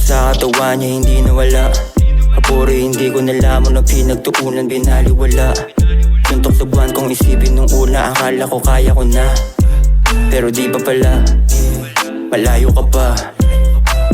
sa katawan niya hindi nawala. Kapuri hindi ko nalaman na pinagtuunan binaliwala. Suntok sa buwan kong isipin nung una, akala ko kaya ko na. Pero di ba pala, malayo ka pa.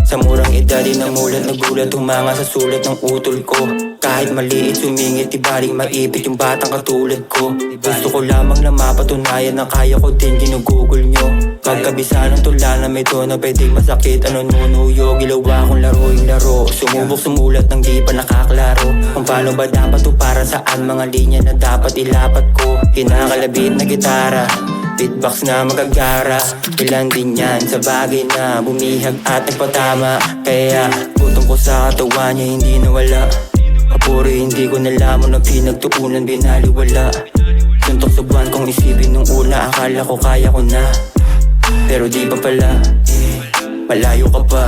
Sa murang edad din namulat, nagulat, humanga sa sulat ng utol ko. Kahit maliit sumingit, ibaling maipit yung batang katulad ko. Gusto ko lamang na mapatunayan na kaya ko din, ginugugol nyo. Pagkabisa ng tula na may tono, pwedeng masakit, ano nunuyo. Gilawa kong laro yung laro, sumubok sumulat nang di pa nakaklaro. Kung paano ba dapat to, para saan mga linya na dapat ilapat ko. Kinakalabit na gitara, beatbox na magagara. Ilan din yan sa bagay na bumihag at nagpatama. Kaya butong ko sa katawan niya hindi nawala. Kapuri hindi ko nalaman na pinagtuunan binaliwala. Suntok sa buwan kong isipin nung una, akala ko kaya ko na. Pero di ba pala, malayo ka pa.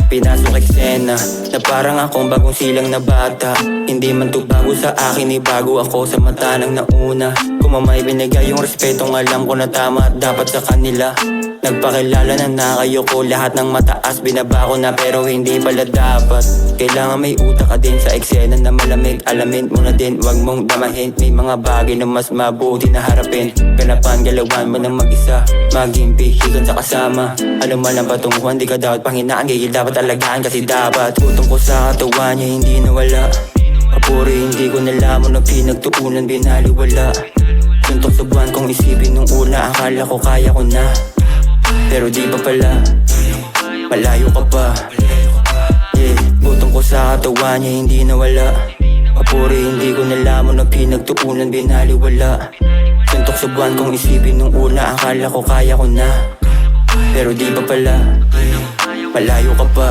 Pinasok eksena na parang akong bagong silang na bata. Hindi man to bago sa akin, bago ako sa mata ng nauna. Kung mamay binigay yung respetong alam ko na tama at dapat sa kanila. Nagpakilala na nakayo ko, lahat ng mataas binaba ko na, pero hindi pala dapat. Kailangan may utak ka din sa eksena na malamig. Alamin mo na din, wag mong damahin. May mga bagay na mas mabuti na harapin. Ganapan, galawan mo ng mag-isa, maging pihigan sa kasama. Alam mo lang patunguhan, di ka dapat panghinaan. Gigil dapat alagaan kasi dapat. Butong ko sa katawan niya hindi nawala. Kapuri hindi ko nalaman na pinagtuunan binaliwala. Suntok sa buwan kong isipin nung una, akala ko kaya ko na. Pero di ba pala, malayo ka pa. Butong ko sa katawan niya hindi nawala. Kapuri hindi ko nalaman na pinagtuunan binaliwala. Suntok sa buwan kong isipin nung una, akala ko kaya ko na. Pero di ba pala, malayo ka pa.